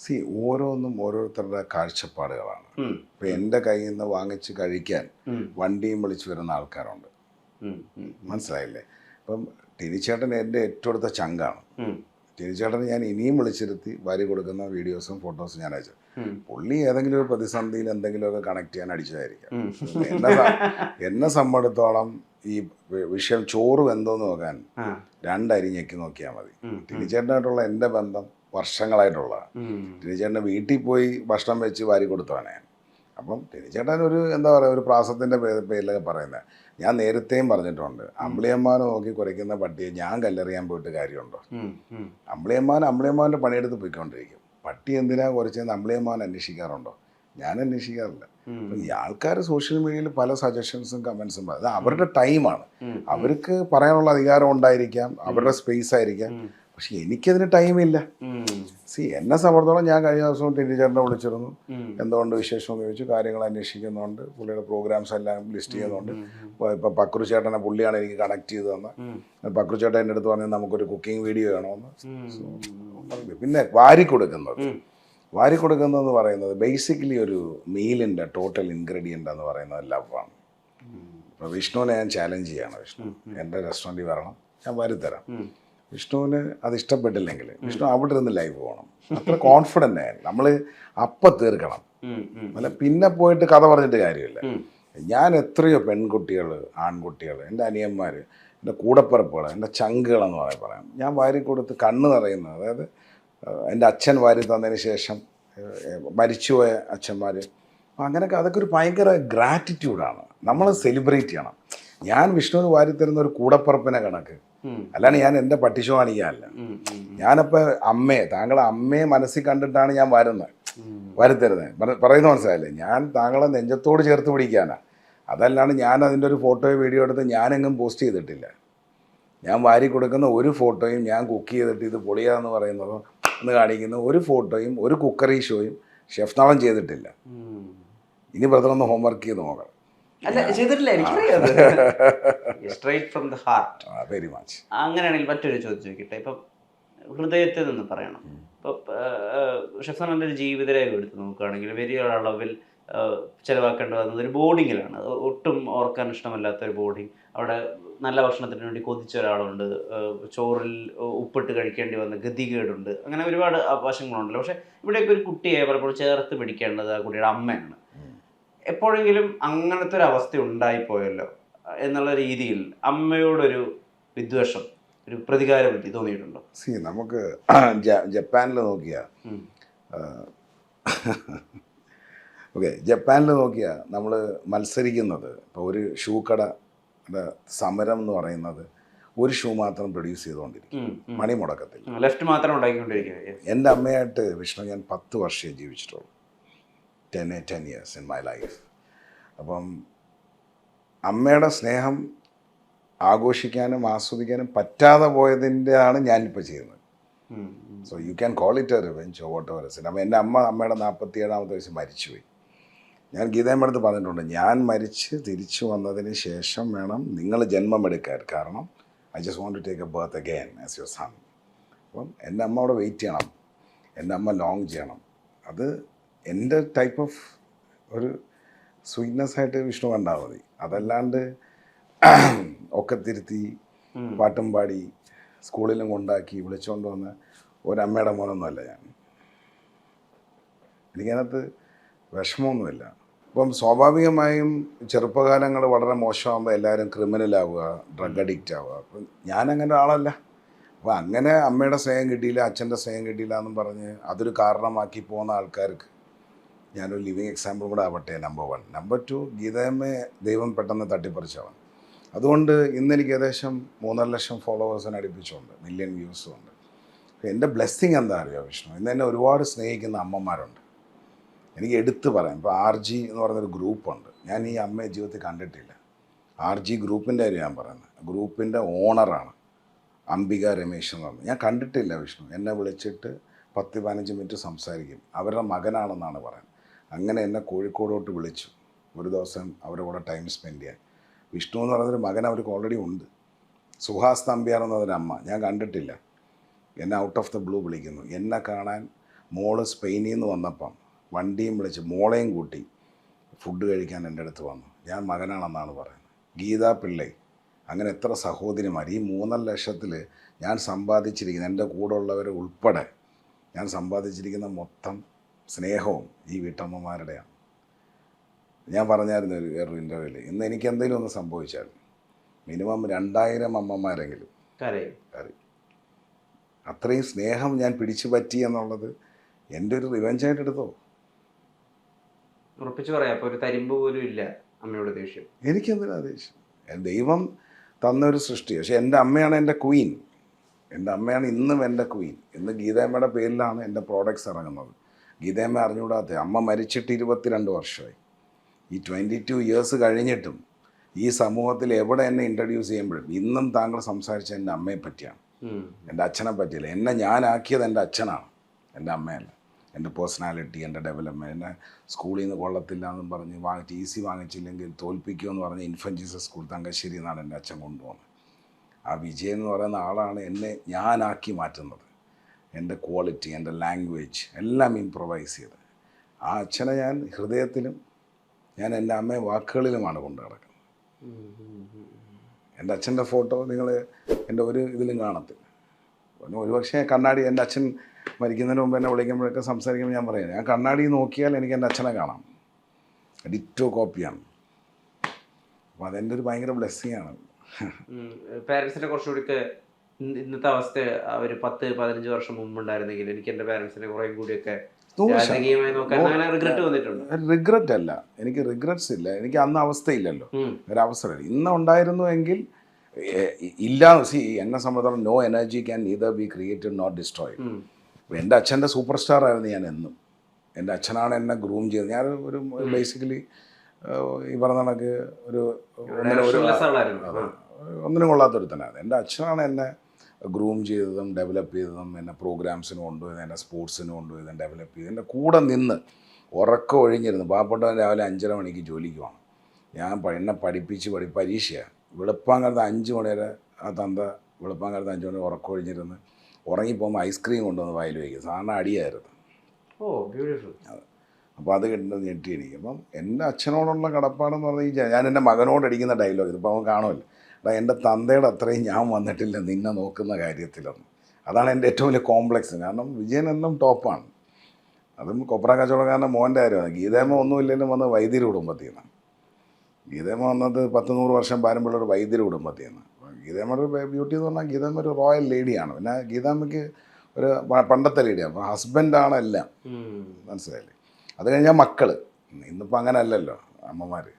C ഓരോന്നും ഓരോരുത്തരുടെ കാഴ്ചപ്പാടുകളാണ്. ഇപ്പം എൻ്റെ കയ്യിൽ നിന്ന് വാങ്ങിച്ച് കഴിക്കാൻ വണ്ടിയും വിളിച്ച് വരുന്ന ആൾക്കാരുണ്ട്. മനസ്സിലായില്ലേ? ഇപ്പം ടിനിച്ചേട്ടൻ എൻ്റെ ഏറ്റവും അടുത്ത ചങ്കാണ്. ടിനിച്ചേട്ടന് ഞാൻ ഇനിയും വിളിച്ചിരുത്തി വാരി കൊടുക്കുന്ന വീഡിയോസും ഫോട്ടോസും ഞാൻ അയച്ചു. പുള്ളി ഏതെങ്കിലും ഒരു പ്രതിസന്ധിയിൽ എന്തെങ്കിലുമൊക്കെ കണക്ട് ചെയ്യാൻ അടിച്ചതായിരിക്കാം. എന്നെ സംബന്ധിച്ചിടത്തോളം ഈ വിഷയം ചോറ് വെന്തോന്ന് നോക്കാൻ രണ്ടരി ഞെക്കി നോക്കിയാൽ മതി. ടിനിച്ചേട്ടനായിട്ടുള്ള എൻ്റെ ബന്ധം വർഷങ്ങളായിട്ടുള്ളതാണ്. ടിനിച്ചേട്ടൻ്റെ വീട്ടിൽ പോയി ഭക്ഷണം വെച്ച് വാരി കൊടുത്തവനെ. അപ്പം ടിനിച്ചേട്ടൻ ഒരു എന്താ പറയുക, ഒരു പ്രാസത്തിൻ്റെ പേരിലൊക്കെ പറയുന്നത്. ഞാൻ നേരത്തെയും പറഞ്ഞിട്ടുണ്ട്, അമ്പിളിയമ്മാനെ നോക്കി കുറയ്ക്കുന്ന പട്ടിയെ ഞാൻ കല്ലെറിയാൻ പോയിട്ട് കാര്യമുണ്ടോ? അമ്പിളിയമ്മാൻ്റെ പണിയെടുത്ത് പോയിക്കൊണ്ടിരിക്കും. പട്ടി എന്തിനാ കുറച്ചെന്ന് അമ്പിളിയമ്മാൻ അന്വേഷിക്കാറുണ്ടോ? ഞാൻ അന്വേഷിക്കാറില്ല. ഈ ആൾക്കാർ സോഷ്യൽ മീഡിയയിൽ പല സജഷൻസും കമൻസും അത് അവരുടെ ടൈമാണ്. അവർക്ക് പറയാനുള്ള അധികാരം ഉണ്ടായിരിക്കാം, അവരുടെ സ്പേസ് ആയിരിക്കാം. പക്ഷെ എനിക്കതിന് ടൈമില്ല. എന്നെ സംബന്ധിച്ചോളം ഞാൻ കഴിഞ്ഞ ദിവസം ടിനിച്ചേട്ടനെ വിളിച്ചിരുന്നു. എന്തുകൊണ്ട് വിശേഷം ചോദിച്ചു, കാര്യങ്ങൾ അന്വേഷിക്കുന്നുണ്ട്. പുള്ളിയുടെ പ്രോഗ്രാംസ് എല്ലാം ലിസ്റ്റ് ചെയ്യുന്നുണ്ട്. ഇപ്പം പക്രു ചേട്ടനെ പുള്ളിയാണ് എനിക്ക് കണക്ട് ചെയ്ത് തന്നെ. പക്രു ചേട്ടൻ എൻ്റെ അടുത്ത് പറഞ്ഞാൽ നമുക്കൊരു കുക്കിംഗ് വീഡിയോ വേണമെന്ന്. പിന്നെ വാരി കൊടുക്കുന്നതെന്ന് പറയുന്നത് ബേസിക്കലി ഒരു മീലിൻ്റെ ടോട്ടൽ ഇൻഗ്രീഡിയൻ്റ് എന്ന് പറയുന്നത് ലവാണ്. ഇപ്പോൾ വിഷ്ണുവിനെ ഞാൻ ചാലഞ്ച് ചെയ്യാണ്. വിഷ്ണു എൻ്റെ റെസ്റ്റോറൻറ്റിൽ വരണം, ഞാൻ വരുത്തരാം. വിഷ്ണുവിന് അത് ഇഷ്ടപ്പെട്ടില്ലെങ്കിൽ വിഷ്ണു അവിടെ ഇരുന്ന് ലൈവ് പോകണം. അത്ര കോൺഫിഡൻ്റ് ആയാലും നമ്മൾ അപ്പം തീർക്കണം. അല്ല പിന്നെ പോയിട്ട് കഥ പറഞ്ഞിട്ട് കാര്യമില്ല. ഞാൻ എത്രയോ പെൺകുട്ടികൾ, ആൺകുട്ടികൾ, എൻ്റെ അനിയന്മാർ, എൻ്റെ കൂടപ്പിറപ്പുകൾ, എൻ്റെ ചങ്കുകളെന്ന് പറയാം, ഞാൻ വാരി കൊടുത്ത് കണ്ണ് നിറയുന്നത്. അതായത് എൻ്റെ അച്ഛൻ വാരി തന്നതിന് ശേഷം മരിച്ചുപോയ അച്ഛന്മാർ, അങ്ങനെയൊക്കെ അതൊക്കെ ഒരു ഭയങ്കര ഗ്രാറ്റിറ്റ്യൂഡാണ്. നമ്മൾ സെലിബ്രേറ്റ് ചെയ്യണം. ഞാൻ വിഷ്ണുവിന് വാരി തരുന്ന ഒരു കൂടപ്പിറപ്പിനെ കണക്ക് അല്ലാണ്ട് ഞാൻ എൻ്റെ പട്ടിഷോ കാണിക്കാനല്ല. ഞാനപ്പോൾ താങ്കളെ അമ്മയെ മനസ്സിൽ കണ്ടിട്ടാണ് ഞാൻ വരുത്തരുന്നത്. പറയുന്നത് മനസ്സിലായില്ലേ? ഞാൻ താങ്കളെ നെഞ്ചത്തോട് ചേർത്ത് പിടിക്കാനാണ്. അതല്ലാണ്ട് ഞാൻ അതിൻ്റെ ഒരു ഫോട്ടോയോ വീഡിയോ എടുത്ത് ഞാനെങ്ങും പോസ്റ്റ് ചെയ്തിട്ടില്ല. ഞാൻ വാരി കൊടുക്കുന്ന ഒരു ഫോട്ടോയും ഞാൻ കുക്ക് ചെയ്തിട്ട് ഇത് പൊളിയാന്ന് പറയുന്നതോ എന്ന് കാണിക്കുന്ന ഒരു ഫോട്ടോയും ഒരു കുക്കറി ഷോയും ഷെഫ് നാളം ചെയ്തിട്ടില്ല. ഇനി ബ്രദർ ഒന്ന് ഹോംവർക്ക് ചെയ്ത് നോക്കണം. Very much. അങ്ങനെയാണെങ്കിൽ മറ്റൊരു ചോദ്യം ചോദിക്കട്ടെ. ഇപ്പം ഹൃദയത്തിൽ നിന്ന് പറയണം. ഇപ്പം ഷെഫാൻ്റെ ഒരു ജീവിതരേഖ എടുത്ത് നോക്കുകയാണെങ്കിൽ വലിയ അളവിൽ ചിലവാക്കേണ്ടി വന്നത് ഒരു ബോർഡിങ്ങിലാണ്. ഒട്ടും ഓർക്കാൻ ഇഷ്ടമല്ലാത്ത ഒരു ബോർഡിങ്. അവിടെ നല്ല ഭക്ഷണത്തിന് വേണ്ടി കൊതിച്ച ഒരാളുണ്ട്, ചോറിൽ ഉപ്പിട്ട് കഴിക്കേണ്ടി വന്ന ഗതികേടുണ്ട്, അങ്ങനെ ഒരുപാട് വശങ്ങളുണ്ടല്ലോ. പക്ഷേ ഇവിടെയൊക്കെ ഒരു കുട്ടിയെ പലപ്പോഴും ചേർത്ത് പിടിക്കേണ്ടത് ആ കുട്ടിയുടെ അമ്മയാണ്. എപ്പോഴെങ്കിലും അങ്ങനത്തെ ഒരു അവസ്ഥ ഉണ്ടായിപ്പോയല്ലോ എന്നുള്ള രീതിയിൽ അമ്മയോടൊരു വിദ്വേഷം, ഒരു പ്രതികാര ബുദ്ധി തോന്നിയിട്ടുണ്ടോ? നമുക്ക് ജപ്പാനിൽ നോക്കിയാൽ നമ്മൾ മത്സരിക്കുന്നത്, ഇപ്പോൾ ഒരു ഷൂ കടയുടെ സമരം എന്ന് പറയുന്നത് ഒരു ഷൂ മാത്രം പ്രൊഡ്യൂസ് ചെയ്തുകൊണ്ടിരിക്കും, മണി മുടക്കത്തില്ല, ലെഫ്റ്റ് മാത്രം ഉണ്ടാക്കിക്കൊണ്ടിരിക്കുക. എൻ്റെ അമ്മയായിട്ട് വിഷ്ണു ഞാൻ 10 വർഷമേ ജീവിച്ചിട്ടുള്ളൂ. 10 years in my life. അപ്പം അമ്മയുടെ സ്നേഹം ആഘോഷിക്കാനും ആസ്വദിക്കാനും പറ്റാതെ പോയതിൻ്റെ ആണ് ഞാനിപ്പോൾ ചെയ്യുന്നത്. So you can call it A revenge or what ever it. അപ്പം എൻ്റെ അമ്മയുടെ 47ാമത്തെ വയസ്സിൽ മരിച്ചുപോയി. ഞാൻ ഗീതയമ്മടുത്ത് പറഞ്ഞിട്ടുണ്ട്, ഞാൻ മരിച്ച് തിരിച്ചു വന്നതിന് ശേഷം വേണം നിങ്ങൾ ജന്മമെടുക്കാൻ. കാരണം I just want to take a birth again as your son. അപ്പം എൻ്റെ അമ്മ അവിടെ വെയിറ്റ് ചെയ്യണം, എൻ്റെ അമ്മ ലോങ് ചെയ്യണം. അത് എൻ്റെ ടൈപ്പ് ഓഫ് ഒരു സ്വീറ്റ്നെസ് ആയിട്ട് വിഷ്ണു കണ്ടാൽ മതി. അതല്ലാണ്ട് ഒക്കെ തിരുത്തി പാട്ടും പാടി സ്കൂളിലും കൊണ്ടാക്കി വിളിച്ചുകൊണ്ട് വന്ന ഒരമ്മയുടെ മോനൊന്നുമല്ല ഞാൻ. എനിക്കതിനകത്ത് വിഷമമൊന്നുമില്ല. ഇപ്പം സ്വാഭാവികമായും ചെറുപ്പകാലങ്ങൾ വളരെ മോശമാകുമ്പോൾ എല്ലാവരും ക്രിമിനലാവുക, ഡ്രഗ് അഡിക്റ്റ് ആവുക. അപ്പം ഞാനങ്ങനെ ആളല്ല. അപ്പോൾ അങ്ങനെ അമ്മയുടെ സ്നേഹം കിട്ടിയില്ല, അച്ഛൻ്റെ സ്നേഹം കിട്ടിയില്ല എന്നും പറഞ്ഞ് അതൊരു കാരണമാക്കി പോകുന്ന ആൾക്കാർക്ക് ഞാനൊരു ലിവിങ് എക്സാമ്പിൾ കൂടെ ആവട്ടെ. നമ്പർ 1. നമ്പർ 2, ഗീതയമ്മയെ ദൈവം പെട്ടെന്ന് തട്ടിപ്പറിച്ചവൻ. അതുകൊണ്ട് ഇന്നെനിക്ക് ഏകദേശം 3.5 ലക്ഷം ഫോളോവേഴ്സിനെ അടുപ്പിച്ചുണ്ട്, മില്യൺ വ്യൂസും ഉണ്ട്. എൻ്റെ ബ്ലെസ്സിങ് എന്താ അറിയുമോ വിഷ്ണു? ഇന്ന് എന്നെ ഒരുപാട് സ്നേഹിക്കുന്ന അമ്മമാരുണ്ട്. എനിക്ക് എടുത്തു പറയാം. ഇപ്പോൾ RG എന്ന് പറയുന്നൊരു ഗ്രൂപ്പുണ്ട്. ഞാൻ ഈ അമ്മയെ ജീവിതത്തിൽ കണ്ടിട്ടില്ല. RG ഗ്രൂപ്പിൻ്റെ കാര്യം ഞാൻ പറയുന്നത്. ഗ്രൂപ്പിൻ്റെ ഓണറാണ് അംബിക രമേശ് എന്ന് പറഞ്ഞു. ഞാൻ കണ്ടിട്ടില്ല വിഷ്ണു. എന്നെ വിളിച്ചിട്ട് 10-15 മിനിറ്റ് സംസാരിക്കും. അവരുടെ മകനാണെന്നാണ് പറയുന്നത്. അങ്ങനെ എന്നെ കോഴിക്കോടോട്ട് വിളിച്ചു ഒരു ദിവസം അവരുടെ കൂടെ ടൈം സ്പെൻഡ് ചെയ്യാൻ. വിഷ്ണു എന്ന് പറയുന്നൊരു മകൻ അവർക്ക് ഓൾറെഡി ഉണ്ട്. സുഹാസ് നമ്പ്യാർ എന്നതൊരു അമ്മ, ഞാൻ കണ്ടിട്ടില്ല. എന്നെ ഔട്ട് ഓഫ് ദ ബ്ലൂ വിളിക്കുന്നു. എന്നെ കാണാൻ മോള് സ്പെയിനിൽ നിന്ന് വന്നപ്പം വണ്ടിയും വിളിച്ച് മോളെയും കൂട്ടി ഫുഡ് കഴിക്കാൻ എൻ്റെ അടുത്ത് വന്നു. ഞാൻ മകനാണെന്നാണ് പറയുന്നത്. ഗീതാ പിള്ളൈ, അങ്ങനെ എത്ര സഹോദരിമാർ. ഈ 3.5 ലക്ഷത്തിൽ ഞാൻ സമ്പാദിച്ചിരിക്കുന്ന, എൻ്റെ കൂടെ ഉള്ളവർ ഉൾപ്പെടെ ഞാൻ സമ്പാദിച്ചിരിക്കുന്ന മൊത്തം സ്നേഹവും ഈ വീട്ടമ്മമാരുടെയാണ്. ഞാൻ പറഞ്ഞായിരുന്നു വേറൊരു ഇൻ്റർവ്യൂവിൽ, ഇന്ന് എനിക്ക് എന്തെങ്കിലും ഒന്ന് സംഭവിച്ചാൽ മിനിമം 2000 അമ്മമാരെങ്കിലും കറി. അത്രയും സ്നേഹം ഞാൻ പിടിച്ചു പറ്റി എന്നുള്ളത് എൻ്റെ ഒരു റിവെഞ്ചായിട്ട് എടുത്തോ. ഉറപ്പിച്ച് പറയാം, അപ്പോൾ ഒരു തരിമ്പ് പോലും ഇല്ല അമ്മയോട് ദേഷ്യം. എനിക്കെന്തിനാ ദേഷ്യം? ദൈവം തന്നൊരു സൃഷ്ടി. പക്ഷേ എൻ്റെ അമ്മയാണ് എൻ്റെ ക്വീൻ. എൻ്റെ അമ്മയാണ് ഇന്നും എൻ്റെ ക്വീൻ. ഇന്ന് ഗീതയമ്മയുടെ പേരിലാണ് എൻ്റെ പ്രോഡക്റ്റ്സ് ഇറങ്ങുന്നത്. ഗീതയമ്മ അറിഞ്ഞുകൂടാത്ത, അമ്മ മരിച്ചിട്ട് 22 വർഷമായി. ഈ 22 ഇയേഴ്സ് കഴിഞ്ഞിട്ടും ഈ സമൂഹത്തിൽ എവിടെ എന്നെ ഇൻട്രൊഡ്യൂസ് ചെയ്യുമ്പോഴും ഇന്നും താങ്കൾ സംസാരിച്ച എൻ്റെ അമ്മയെ പറ്റിയാണ്, എൻ്റെ അച്ഛനെ പറ്റിയില്ല. എന്നെ ഞാനാക്കിയത് എൻ്റെ അച്ഛനാണ്, എൻ്റെ അമ്മയല്ല. എൻ്റെ പേഴ്സണാലിറ്റി, എൻ്റെ ഡെവലപ്മെൻറ്റ്, എന്നെ സ്കൂളിൽ നിന്ന് കൊള്ളത്തില്ല എന്നും പറഞ്ഞ് TC വാങ്ങിച്ചില്ലെങ്കിൽ തോൽപ്പിക്കുമെന്ന് പറഞ്ഞ് ഇൻഫൻറ്റ് ജീസസ് സ്കൂൾ തങ്കശ്ശേരി എന്നാണ് എൻ്റെ അച്ഛൻ കൊണ്ടുപോകുന്നത്. ആ വിജയൻ എന്ന് പറയുന്ന ആളാണ് എന്നെ ഞാനാക്കി മാറ്റുന്നത്. എൻ്റെ ക്വാളിറ്റി, എൻ്റെ ലാംഗ്വേജ് എല്ലാം ഇംപ്രൊവൈസ് ചെയ്ത് ആ അച്ഛനെ ഞാൻ ഹൃദയത്തിലും ഞാൻ എൻ്റെ അമ്മയെ വാക്കുകളിലുമാണ് കൊണ്ടു നടക്കുന്നത്. എൻ്റെ അച്ഛൻ്റെ ഫോട്ടോ നിങ്ങൾ എൻ്റെ ഒരു ഇതിലും കാണത്തില്ല. ഒരുപക്ഷെ കണ്ണാടി, എൻ്റെ അച്ഛൻ മരിക്കുന്നതിന് മുമ്പ് എന്നെ വിളിക്കുമ്പോഴൊക്കെ സംസാരിക്കുമ്പോൾ ഞാൻ പറയുന്നത്, ഞാൻ കണ്ണാടി നോക്കിയാൽ എനിക്ക് എൻ്റെ അച്ഛനെ കാണാം. ഡിറ്റോ കോപ്പിയാണ്. അപ്പോൾ അതെൻ്റെ ഒരു ഭയങ്കര ബ്ലെസ്സിങ് ആണ്. പാരൻസിനെ കുറച്ചുകൂടി ഇന്നത്തെ അവസ്ഥ ഒരു 10-15 വർഷം മുമ്പുണ്ടായിരുന്നെങ്കിൽ എനിക്ക് എൻ്റെ പാരൻസിനെ കുറേ കൂടിയൊക്കെ റിഗ്രറ്റ് അല്ല, എനിക്ക് റിഗ്രറ്റ്സ് ഇല്ല. എനിക്ക് അന്ന് അവസ്ഥയില്ലല്ലോ, ഒരവസരം ഇന്ന് ഉണ്ടായിരുന്നുവെങ്കിൽ ഇല്ല. എന്നെ സംബന്ധിച്ചിടത്തോളം no energy can neither be created not destroyed. എൻ്റെ അച്ഛൻ്റെ സൂപ്പർ സ്റ്റാർ ആയിരുന്നു ഞാൻ എന്നും. എൻ്റെ അച്ഛനാണ് എന്നെ ഗ്രൂം ചെയ്തത്. ഞാൻ ഒരു ബേസിക്കലി ഈ പറഞ്ഞ കണക്ക് ഒന്നിനും കൊള്ളാത്തൊരുത്തനാണ്. എൻ്റെ അച്ഛനാണ് എന്നെ ഗ്രൂം ചെയ്തതും ഡെവലപ്പ് ചെയ്തതും, എന്നെ പ്രോഗ്രാംസിന് കൊണ്ടുപോയത്, എന്നെ സ്പോർട്സിന് കൊണ്ടുപോയത്, ഡെവലപ്പ് ചെയ്ത് എൻ്റെ കൂടെ നിന്ന് ഉറക്കം ഒഴിഞ്ഞിരുന്നു. പാവപ്പെട്ടവൻ രാവിലെ 5:30 മണിക്ക് ജോലിക്ക് പോകണം. ഞാൻ എന്നെ പഠിപ്പിച്ച് പരീക്ഷയാണ്. വെളുപ്പാങ്കാലത്ത് 5 മണി വരെ ആ തന്ത വെളുപ്പാങ്കാലത്ത് 5 മണി ഉറക്കം ഒഴിഞ്ഞിരുന്ന് ഉറങ്ങിപ്പോകുമ്പോൾ ഐസ്ക്രീം കൊണ്ടുവന്ന് വായിൽ വയ്ക്കും. സാധാരണ അടിയായിരുന്നു. അപ്പോൾ അത് കിട്ടുന്നത് ഞെട്ടിയിരിക്കും. അപ്പം എൻ്റെ അച്ഛനോടുള്ള കടപ്പാടെന്ന് പറഞ്ഞാൽ ഞാൻ എൻ്റെ മകനോട് അടിക്കുന്ന ഡയലോഗ്, ഇതിപ്പോൾ അവൻ കാണുമല്ലോ, എൻ്റെ തന്തയുടെ അത്രയും ഞാൻ വന്നിട്ടില്ല നിന്നെ നോക്കുന്ന കാര്യത്തിലൊന്നും. അതാണ് എൻ്റെ ഏറ്റവും വലിയ കോംപ്ലക്സ്. കാരണം വിജയൻ എന്നും ടോപ്പാണ്. അതും കൊപ്ര കച്ചവടക്കാരൻ്റെ മോൻ്റെ കാര്യമാണ്. ഗീതയമ്മ ഒന്നുമില്ലെങ്കിലും വന്ന് വൈദ്യര് കുടുംബത്തിൽ നിന്നാണ്. ഗീതയമ്മ വന്നത് 10-100 വർഷം പാരമ്പര്യമുള്ള ഒരു വൈദ്യര് കുടുംബത്തിൽ നിന്ന്. ഗീതയമ്മയുടെ ബ്യൂട്ടി എന്ന് പറഞ്ഞാൽ ഗീതയമ്മ ഒരു റോയൽ ലേഡിയാണ്. പിന്നെ ഗീതയമ്മയ്ക്ക് ഒരു പണ്ടത്തെ ലേഡിയാണ്. അപ്പോൾ ഹസ്ബൻഡാണ് എല്ലാം, മനസ്സിലായില്ലേ? അത് കഴിഞ്ഞാൽ മക്കൾ. ഇന്നിപ്പോൾ അങ്ങനെ അല്ലല്ലോ അമ്മമാർ.